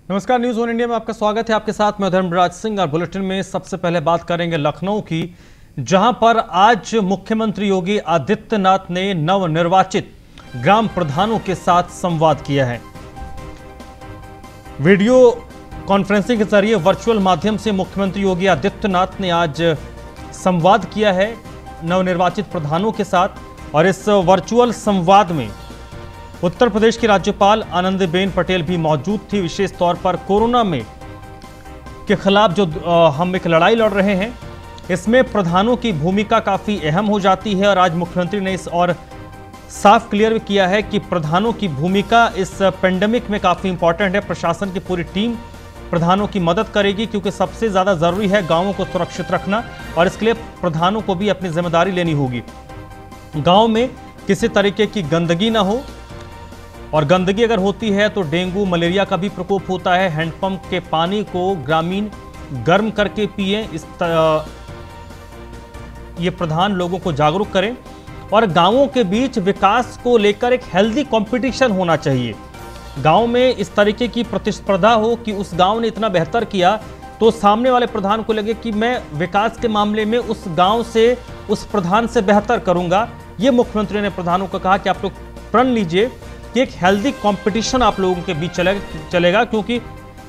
नमस्कार, news one India में आपका स्वागत है। आपके साथ मैं धर्मराज सिंह और बुलेटिन में सबसे पहले बात करेंगे लखनऊ की, जहां पर आज मुख्यमंत्री योगी आदित्यनाथ ने नवनिर्वाचित ग्राम प्रधानों के साथ संवाद किया है। वीडियो कॉन्फ्रेंसिंग के जरिए वर्चुअल माध्यम से मुख्यमंत्री योगी आदित्यनाथ ने आज संवाद किया है नवनिर्वाचित प्रधानों के साथ। और इस वर्चुअल संवाद में उत्तर प्रदेश की राज्यपाल आनंदीबेन पटेल भी मौजूद थी। विशेष तौर पर कोरोना में के खिलाफ जो हम एक लड़ाई लड़ रहे हैं, इसमें प्रधानों की भूमिका काफी अहम हो जाती है। और आज मुख्यमंत्री ने इस और साफ क्लियर किया है कि प्रधानों की भूमिका इस पेंडेमिक में काफी इंपॉर्टेंट है। प्रशासन की पूरी टीम प्रधानों की मदद करेगी, क्योंकि सबसे ज्यादा जरूरी है गांवों को सुरक्षित रखना, और इसके लिए प्रधानों को भी अपनी जिम्मेदारी लेनी होगी। गांव में किसी तरीके की गंदगी ना हो, और गंदगी अगर होती है तो डेंगू मलेरिया का भी प्रकोप होता है। हैंडपंप के पानी को ग्रामीण गर्म करके पिए, ये प्रधान लोगों को जागरूक करें। और गांवों के बीच विकास को लेकर एक हेल्दी कंपटीशन होना चाहिए। गांव में इस तरीके की प्रतिस्पर्धा हो कि उस गांव ने इतना बेहतर किया तो सामने वाले प्रधान को लगे कि मैं विकास के मामले में उस गांव से, उस प्रधान से बेहतर करूंगा। ये मुख्यमंत्री ने प्रधानों को कहा कि आप लोग प्रण लीजिए कि एक हेल्दी कंपटीशन आप लोगों के बीच चलेगा, क्योंकि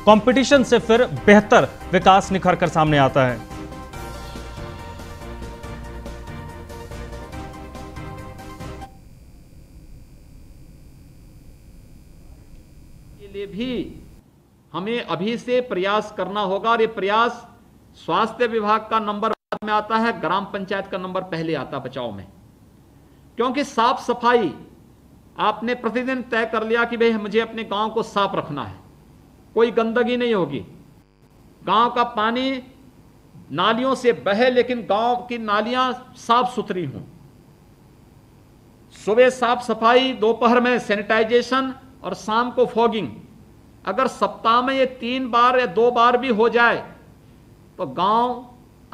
कंपटीशन से फिर बेहतर विकास निखर कर सामने आता है। के लिए भी हमें अभी से प्रयास करना होगा, और ये प्रयास स्वास्थ्य विभाग का नंबर बाद में आता है, ग्राम पंचायत का नंबर पहले आता बचाव में। क्योंकि साफ सफाई आपने प्रतिदिन तय कर लिया कि भाई मुझे अपने गांव को साफ रखना है, कोई गंदगी नहीं होगी, गांव का पानी नालियों से बहे लेकिन गांव की नालियां साफ सुथरी हों, सुबह साफ सफाई, दोपहर में सैनिटाइजेशन और शाम को फॉगिंग। अगर सप्ताह में ये 3 बार या 2 बार भी हो जाए तो गांव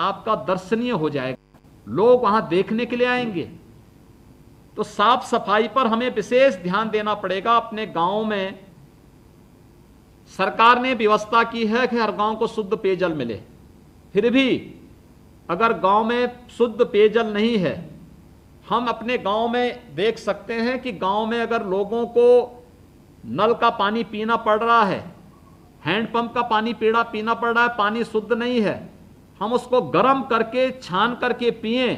आपका दर्शनीय हो जाएगा, लोग वहां देखने के लिए आएंगे। तो साफ सफाई पर हमें विशेष ध्यान देना पड़ेगा। अपने गांव में सरकार ने व्यवस्था की है कि हर गांव को शुद्ध पेयजल मिले, फिर भी अगर गांव में शुद्ध पेयजल नहीं है, हम अपने गांव में देख सकते हैं कि गांव में अगर लोगों को नल का पानी पीना पड़ रहा है, हैंडपंप का पानी पीना पड़ रहा है, पानी शुद्ध नहीं है, हम उसको गर्म करके छान करके पिएं,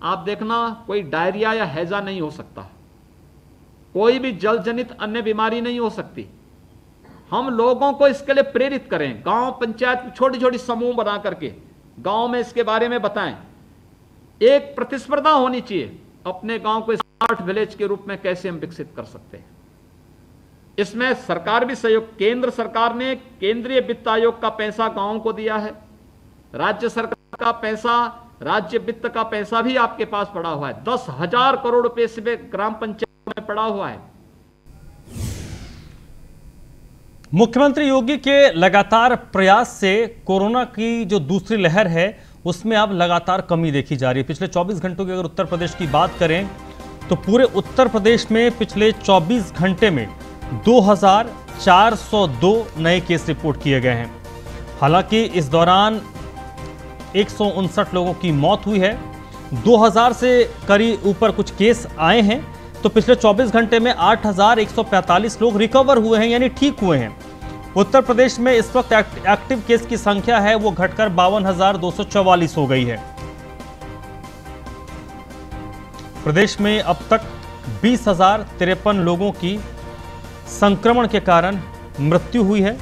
आप देखना कोई डायरिया या हैजा नहीं हो सकता, कोई भी जल जनित अन्य बीमारी नहीं हो सकती। हम लोगों को इसके लिए प्रेरित करें, गांव पंचायत छोटी छोटी समूह बना करके गांव में इसके बारे में बताएं। एक प्रतिस्पर्धा होनी चाहिए, अपने गांव को स्मार्ट विलेज के रूप में कैसे हम विकसित कर सकते हैं। इसमें सरकार भी सहयोग, केंद्र सरकार ने केंद्रीय वित्त आयोग का पैसा गांवों को दिया है, राज्य सरकार का पैसा, राज्य वित्त का पैसा भी आपके पास पड़ा हुआ है। 10,000 करोड़ रुपए से ग्राम पंचायत में पड़ा हुआ है। मुख्यमंत्री योगी के लगातार प्रयास से कोरोना की जो दूसरी लहर है उसमें अब लगातार कमी देखी जा रही है। पिछले 24 घंटों की अगर उत्तर प्रदेश की बात करें तो पूरे उत्तर प्रदेश में पिछले 24 घंटे में 2,402 नए केस रिपोर्ट किए गए हैं। हालांकि इस दौरान 159 लोगों की मौत हुई है। 2000 से करीब ऊपर कुछ केस आए हैं। तो पिछले 24 घंटे में 8,145 लोग रिकवर हुए हैं, यानी ठीक हुए हैं। उत्तर प्रदेश में इस वक्त एक्टिव केस की संख्या है वो घटकर 52,244 हो गई है। प्रदेश में अब तक 20,053 लोगों की संक्रमण के कारण मृत्यु हुई है।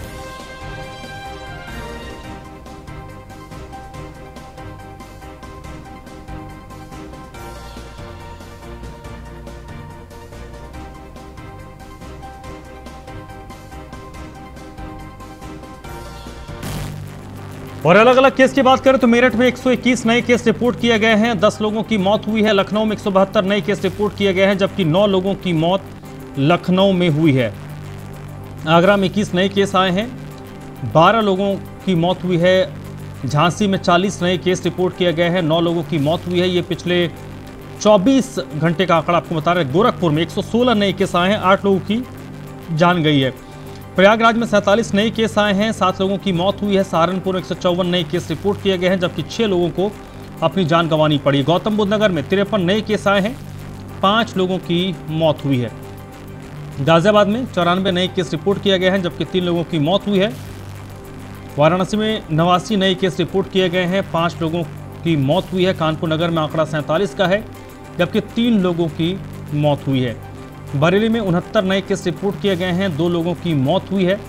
और अलग अलग केस की बात करें तो मेरठ में 121 नए केस रिपोर्ट किए गए हैं, 10 लोगों की मौत हुई है। लखनऊ में 172 नए केस रिपोर्ट किए गए हैं, जबकि 9 लोगों की मौत लखनऊ में हुई है। आगरा में 21 नए केस आए हैं, 12 लोगों की मौत हुई है। झांसी में 40 नए केस रिपोर्ट किए गए हैं, 9 लोगों की मौत हुई है। ये पिछले 24 घंटे का आंकड़ा आपको बता रहे हैं। गोरखपुर में 116 नए केस आए हैं, 8 लोगों की जान गई है। प्रयागराज में 47 नए केस आए हैं, 7 लोगों की मौत हुई है। सहारनपुर में 154 नए केस रिपोर्ट किए गए हैं, जबकि 6 लोगों को अपनी जान गंवानी पड़ी। गौतम बुद्ध नगर में 53 नए केस आए हैं, 5 लोगों की मौत हुई है। गाजियाबाद में 94 नए केस रिपोर्ट किए गए हैं, जबकि 3 लोगों की मौत हुई है। वाराणसी में 89 नए केस रिपोर्ट किए गए हैं, 5 लोगों की मौत हुई है। कानपुर नगर में आंकड़ा 47 का है, जबकि 3 लोगों की मौत हुई है। बरेली में 69 नए केस रिपोर्ट किए गए हैं, 2 लोगों की मौत हुई है।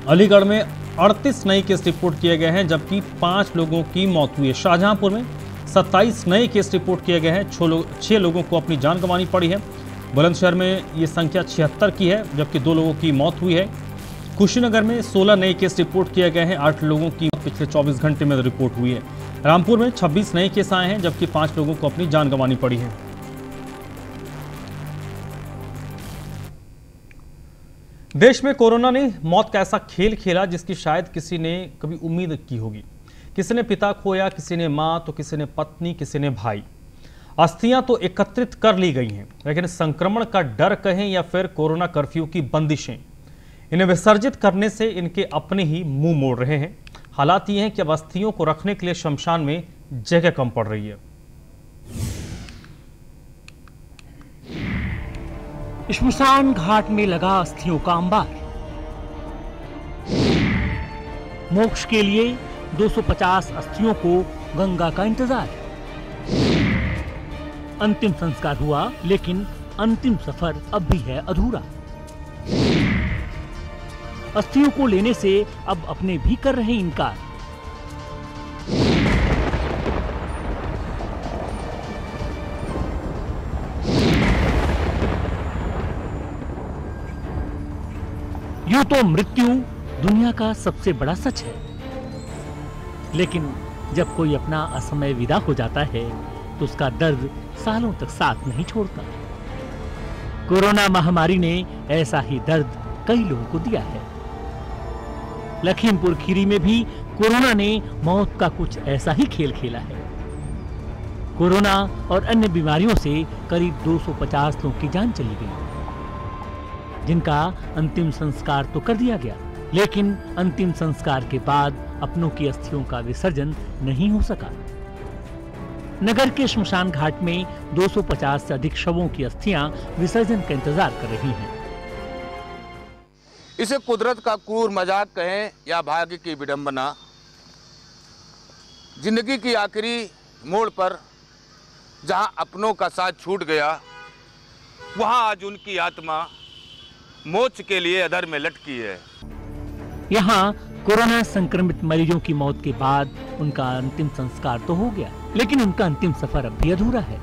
अलीगढ़ में 38 नए केस रिपोर्ट किए गए हैं, जबकि 5 लोगों की मौत हुई है। शाहजहांपुर में 27 नए केस रिपोर्ट किए गए हैं, 6 लोगों को अपनी जान गंवानी पड़ी है। बुलंदशहर में ये संख्या 76 की है, जबकि 2 लोगों की मौत हुई है। कुशीनगर में 16 नए केस रिपोर्ट किए गए हैं, 8 लोगों की पिछले 24 घंटे में रिपोर्ट हुई है। रामपुर में 26 नए केस आए हैं, जबकि 5 लोगों को अपनी जान गंवानी पड़ी है। देश में कोरोना ने मौत का ऐसा खेल खेला जिसकी शायद किसी ने कभी उम्मीद की होगी। किसी ने पिता खोया, किसी ने मां, तो किसी ने पत्नी, किसी ने भाई। अस्थियां तो एकत्रित कर ली गई हैं, लेकिन संक्रमण का डर कहें या फिर कोरोना कर्फ्यू की बंदिशें, इन्हें विसर्जित करने से इनके अपने ही मुंह मोड़ रहे हैं। हालात ये हैं कि अब अस्थियों को रखने के लिए शमशान में जगह कम पड़ रही है। श्मशान घाट में लगा अस्थियों का अंबार। मोक्ष के लिए 250 अस्थियों को गंगा का इंतजार। अंतिम संस्कार हुआ, लेकिन अंतिम सफर अब भी है अधूरा। अस्थियों को लेने से अब अपने भी कर रहे इनकार। यूं तो मृत्यु दुनिया का सबसे बड़ा सच है, लेकिन जब कोई अपना असमय विदा हो जाता है तो उसका दर्द सालों तक साथ नहीं छोड़ता। कोरोना महामारी ने ऐसा ही दर्द कई लोगों को दिया है। लखीमपुर खीरी में भी कोरोना ने मौत का कुछ ऐसा ही खेल खेला है। कोरोना और अन्य बीमारियों से करीब 250 लोगों की जान चली गई, जिनका अंतिम संस्कार तो कर दिया गया, लेकिन अंतिम संस्कार के बाद अपनों की अस्थियों का विसर्जन नहीं हो सका। नगर के श्मशान घाट में 250 से अधिक शवों की अस्थियां विसर्जन का इंतजार कर रही हैं। इसे कुदरत का क्रूर मजाक कहें या भाग्य की विडंबना, जिंदगी की आखिरी मोड़ पर जहां अपनों का साथ छूट गया, वहां आज उनकी आत्मा मोक्ष के लिए अधर में लटकी है। यहाँ कोरोना संक्रमित मरीजों की मौत के बाद उनका अंतिम संस्कार तो हो गया, लेकिन उनका अंतिम सफर अब भी अधूरा है।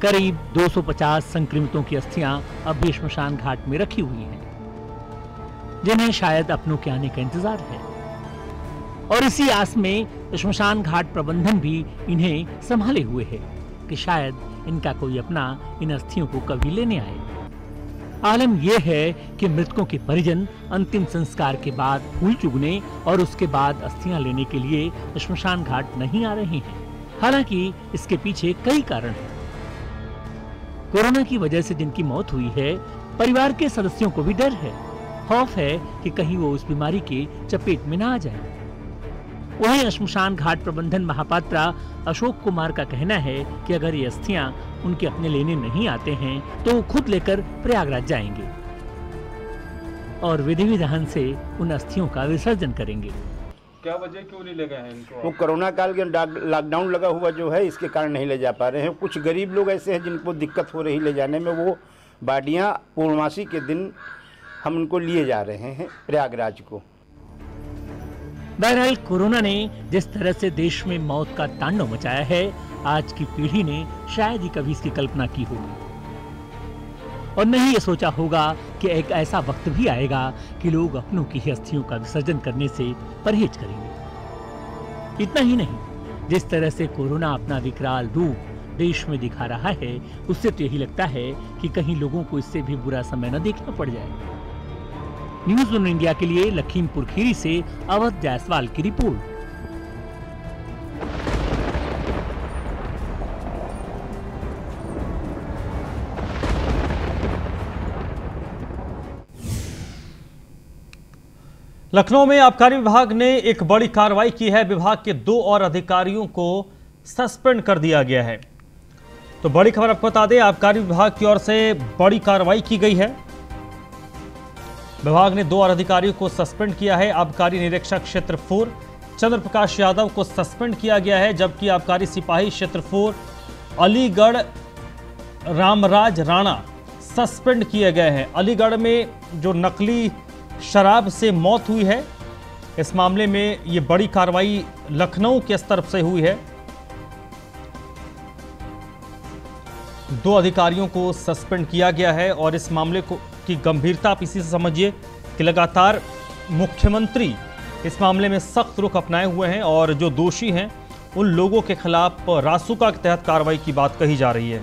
करीब 250 संक्रमितों की अस्थियां अब भी श्मशान घाट में रखी हुई हैं, जिन्हें शायद अपनों के आने का इंतजार है। और इसी आस में श्मशान घाट प्रबंधन भी इन्हें संभाले हुए है कि शायद इनका कोई अपना इन अस्थियों को कभी लेने आए। आलम यह है कि मृतकों के परिजन अंतिम संस्कार के बाद फूल चुगने और उसके बाद अस्थियां लेने के लिए श्मशान घाट नहीं आ रहे हैं। हालांकि इसके पीछे कई कारण हैं। कोरोना की वजह से जिनकी मौत हुई है, परिवार के सदस्यों को भी डर है, खौफ है कि कहीं वो उस बीमारी के चपेट में ना आ जाए। वहीं श्मशान घाट प्रबंधन महापात्रा अशोक कुमार का कहना है कि अगर ये अस्थियां उनके अपने लेने नहीं आते हैं तो वो खुद लेकर प्रयागराज जाएंगे और विधि विधान से उन अस्थियों का विसर्जन करेंगे। क्या वजह क्यों नहीं ले गए हैं इनको? वो कोरोना काल के लॉकडाउन लगा हुआ जो है, इसके कारण नहीं ले जा पा रहे हैं। कुछ गरीब लोग ऐसे हैं जिनको दिक्कत हो रही ले जाने में, वो बाडियाँ पूर्णमासी के दिन हम उनको लिए जा रहे हैं प्रयागराज को। बहरहाल कोरोना ने जिस तरह से देश में मौत का तांडव मचाया है, आज की पीढ़ी ने शायद ही कभी इसकी कल्पना की होगी और नहीं ये सोचा होगा कि एक ऐसा वक्त भी आएगा कि लोग अपनों की अस्थियों का विसर्जन करने से परहेज करेंगे। इतना ही नहीं, जिस तरह से कोरोना अपना विकराल रूप देश में दिखा रहा है, उससे तो यही लगता है कि कहीं लोगों को इससे भी बुरा समय न देखना पड़ जाए। न्यूज़ ऑन इंडिया के लिए लखीमपुर खीरी से अवध जायसवाल की रिपोर्ट। लखनऊ में आबकारी विभाग ने एक बड़ी कार्रवाई की है। विभाग के 2 और अधिकारियों को सस्पेंड कर दिया गया है। तो बड़ी खबर आपको बता दें, आबकारी विभाग की ओर से बड़ी कार्रवाई की गई है। विभाग ने 2 और अधिकारियों को सस्पेंड किया है। आबकारी निरीक्षक क्षेत्र 4 चंद्र प्रकाश यादव को सस्पेंड किया गया है, जबकि आबकारी सिपाही क्षेत्र 4 अलीगढ़ रामराज राणा सस्पेंड किए गए हैं। अलीगढ़ में जो नकली शराब से मौत हुई है, इस मामले में ये बड़ी कार्रवाई लखनऊ के स्तर से हुई है। 2 अधिकारियों को सस्पेंड किया गया है और इस मामले की गंभीरता आप इसी से समझिए कि लगातार मुख्यमंत्री इस मामले में सख्त रुख अपनाए हुए हैं और जो दोषी हैं उन लोगों के खिलाफ रासुका के तहत कार्रवाई की बात कही जा रही है।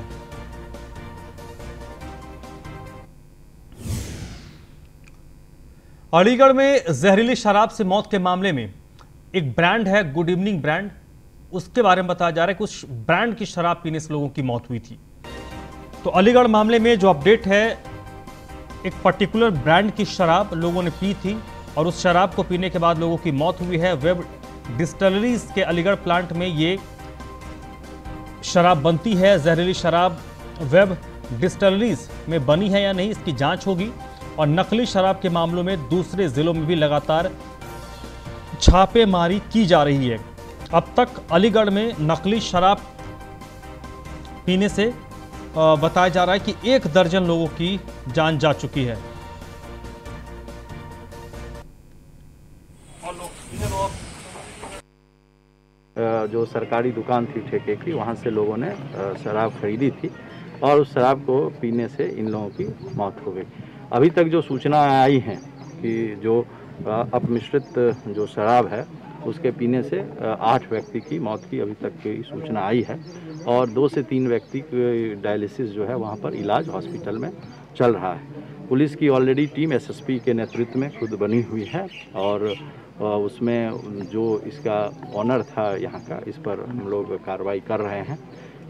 अलीगढ़ में जहरीली शराब से मौत के मामले में एक ब्रांड है गुड इवनिंग ब्रांड, उसके बारे में बताया जा रहा है कि उस ब्रांड की शराब पीने से लोगों की मौत हुई थी। तो अलीगढ़ मामले में जो अपडेट है, एक पर्टिकुलर ब्रांड की शराब लोगों ने पी थी और उस शराब को पीने के बाद लोगों की मौत हुई है। वेब डिस्टिलरीज के अलीगढ़ प्लांट में ये शराब बनती है। जहरीली शराब वेब डिस्टिलरीज में बनी है या नहीं, इसकी जांच होगी। और नकली शराब के मामलों में दूसरे जिलों में भी लगातार छापेमारी की जा रही है। अब तक अलीगढ़ में नकली शराब पीने से बताया जा रहा है कि 1 दर्जन लोगों की जान जा चुकी है। जो सरकारी दुकान थी ठेके की, वहाँ से लोगों ने शराब खरीदी थी और उस शराब को पीने से इन लोगों की मौत हो गई। अभी तक जो सूचना आई है कि जो अपमिश्रित जो शराब है उसके पीने से 8 व्यक्ति की मौत की अभी तक की सूचना आई है और 2 से 3 व्यक्ति की डायलिसिस जो है वहाँ पर इलाज हॉस्पिटल में चल रहा है। पुलिस की ऑलरेडी टीम एसएसपी के नेतृत्व में खुद बनी हुई है और उसमें जो इसका ऑनर था यहाँ का, इस पर हम लोग कार्रवाई कर रहे हैं।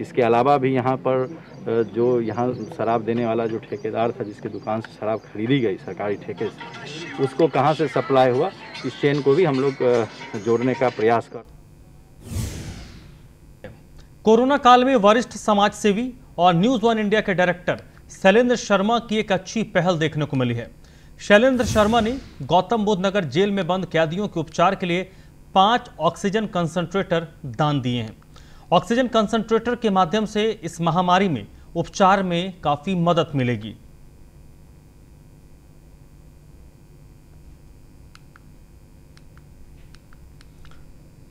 इसके अलावा भी यहाँ पर जो यहाँ शराब देने वाला जो ठेकेदार था, जिसके दुकान से शराब खरीदी गई सरकारी ठेके से, उसको कहाँ से सप्लाई हुआ, इस चेन को भी हम लोग जोड़ने का प्रयास कर। कोरोना काल में वरिष्ठ समाज सेवी और न्यूज 1 इंडिया के डायरेक्टर शैलेंद्र शर्मा की एक अच्छी पहल देखने को मिली है। शैलेंद्र शर्मा ने गौतम बुद्ध नगर जेल में बंद कैदियों के उपचार के लिए 5 ऑक्सीजन कंसंट्रेटर दान दिए हैं। ऑक्सीजन कंसंट्रेटर के माध्यम से इस महामारी में उपचार में काफी मदद मिलेगी।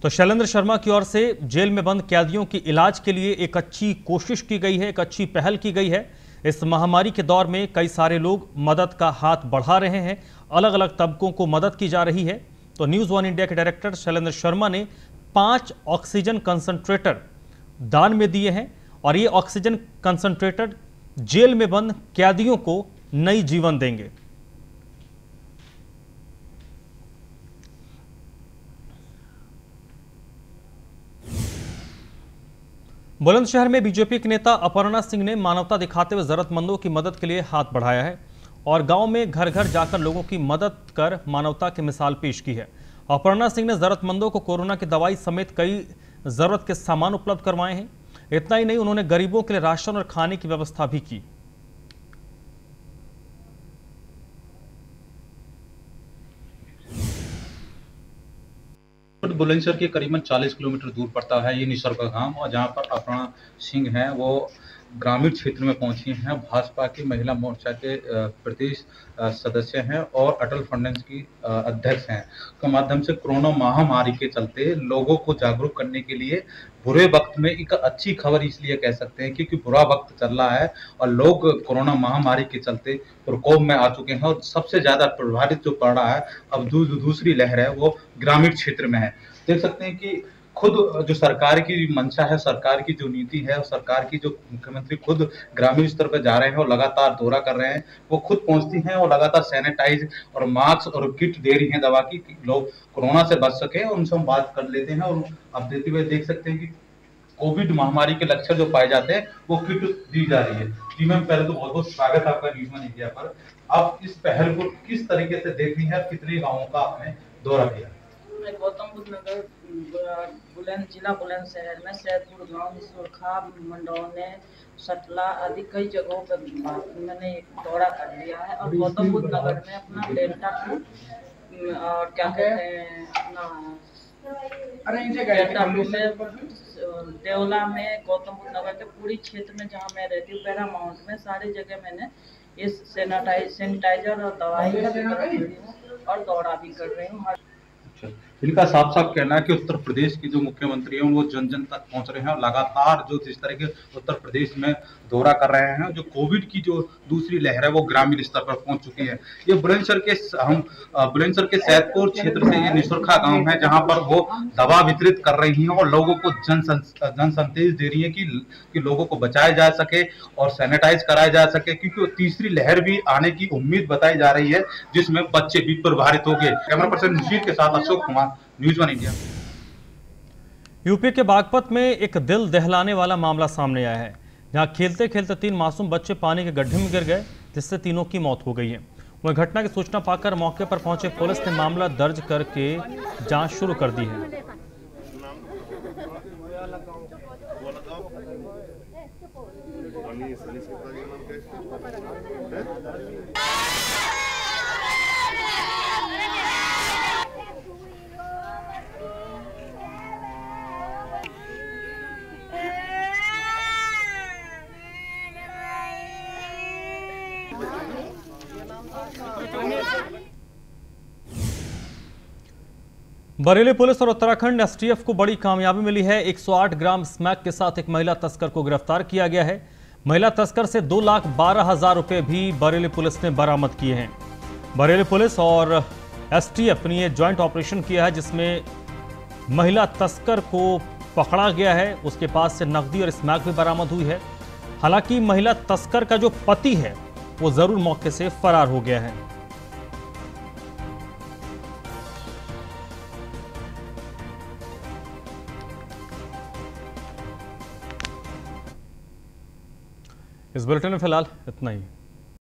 तो शैलेंद्र शर्मा की ओर से जेल में बंद कैदियों के इलाज के लिए एक अच्छी कोशिश की गई है, एक अच्छी पहल की गई है। इस महामारी के दौर में कई सारे लोग मदद का हाथ बढ़ा रहे हैं, अलग अलग तबकों को मदद की जा रही है। तो न्यूज 1 इंडिया के डायरेक्टर शैलेंद्र शर्मा ने 5 ऑक्सीजन कंसंट्रेटर दान में दिए हैं और ये ऑक्सीजन कंसंट्रेटर जेल में बंद कैदियों को नई जीवन देंगे। बुलंदशहर में बीजेपी के नेता अपर्णा सिंह ने मानवता दिखाते हुए जरूरतमंदों की मदद के लिए हाथ बढ़ाया है और गांव में घर घर जाकर लोगों की मदद कर मानवता की मिसाल पेश की है। अपर्णा सिंह ने जरूरतमंदों को कोरोना की दवाई समेत कई जरूरत के सामान उपलब्ध करवाए हैं। इतना ही नहीं, उन्होंने गरीबों के लिए राशन और खाने की व्यवस्था भी की। बुलंदशहर के करीबन 40 किलोमीटर दूर पड़ता है ये निसर्ग गांव, और जहां पर अपर्णा सिंह हैं वो ग्रामीण क्षेत्र में पहुंची हैं। भाजपा की महिला मोर्चा के प्रदेश सदस्य हैं और अटल फंडेंस की अध्यक्ष हैं। के माध्यम से कोरोना महामारी के चलते लोगों को जागरूक करने के लिए बुरे वक्त में एक अच्छी खबर इसलिए कह सकते हैं क्योंकि बुरा वक्त चल रहा है और लोग कोरोना महामारी के चलते प्रकोप में आ चुके हैं और सबसे ज्यादा प्रभावित जो पड़ रहा है अब दूसरी लहर है वो ग्रामीण क्षेत्र में है। देख सकते हैं कि खुद जो सरकार की मंशा है, सरकार की जो नीति है, सरकार की जो मुख्यमंत्री खुद ग्रामीण स्तर पर जा रहे हैं और लगातार दौरा कर रहे हैं, वो खुद पहुंचती हैं और लगातार सैनिटाइज और मास्क और किट दे रही हैं दवा की, लोग कोरोना से बच सके। और उनसे हम बात कर लेते हैं और अब देते हुए देख सकते हैं कि कोविड महामारी के लक्षण जो पाए जाते हैं वो किट दी जा रही है। जी मैम, पहले तो बहुत बहुत स्वागत है आपका न्यूज़ 1 इंडिया पर। अब इस पहल को किस तरीके से देखनी है, कितने गाँवों का आपने दौरा किया? मैं गौतम बुद्ध नगर जिला बुलंदशहर में सैदपुर गांव, निसुरखा, मंडौने, सटला आदि कई जगहों पर मैंने दौरा कर लिया है। और गौतम बुद्ध नगर में अपना डेल्टा 2 और क्या कहते हैं अपना डेल्टा 2 में देवला में, गौतम बुद्ध नगर के पूरी क्षेत्र में जहाँ मैं रहती हूँ पैरामाउंट में, सारी जगह मैंने इस सैनिटाइजर और दवाई का वितरण कर रही हूँ और दौरा भी कर रही हूँ। इनका साफ साफ कहना है कि उत्तर प्रदेश की जो मुख्यमंत्री हैं वो जन जन तक पहुंच रहे हैं और लगातार जो जिस तरह के उत्तर प्रदेश में दौरा कर रहे हैं, जो कोविड की जो दूसरी लहर है वो ग्रामीण स्तर पर पहुंच चुकी है। ये बुलंदशहर के सैदपुर क्षेत्र से ये निसुरखा गांव है जहां पर वो दवा वितरित कर रही हैं और लोगों को जन संदेश दे रही है कि लोगों को बचाया जा सके और सैनिटाइज कराया जा सके, क्योंकि तीसरी लहर भी आने की उम्मीद बताई जा रही है जिसमें बच्चे भी प्रभावित होंगे। कैमरा पर्सन निशीत के साथ Ashok Kumar, news 1 India. UP के बागपत में एक दिल दहलाने वाला मामला सामने आया है, जहां खेलते खेलते 3 मासूम बच्चे पानी के गड्ढे में गिर गए, जिससे तीनों की मौत हो गई है। वहीं घटना की सूचना पाकर मौके पर पहुंचे पुलिस ने मामला दर्ज करके जांच शुरू कर दी है। बरेली पुलिस और उत्तराखंड एसटीएफ को बड़ी कामयाबी मिली है। 108 ग्राम स्मैक के साथ एक महिला तस्कर को गिरफ्तार किया गया है। महिला तस्कर से 2,12,000 रुपए भी बरेली पुलिस ने बरामद किए हैं। बरेली पुलिस और एसटीएफ ने यह ज्वाइंट ऑपरेशन किया है, जिसमें महिला तस्कर को पकड़ा गया है। उसके पास से नकदी और स्मैक भी बरामद हुई है। हालांकि महिला तस्कर का जो पति है वो जरूर मौके से फरार हो गया है। इस बुलेटिन में फिलहाल इतना ही।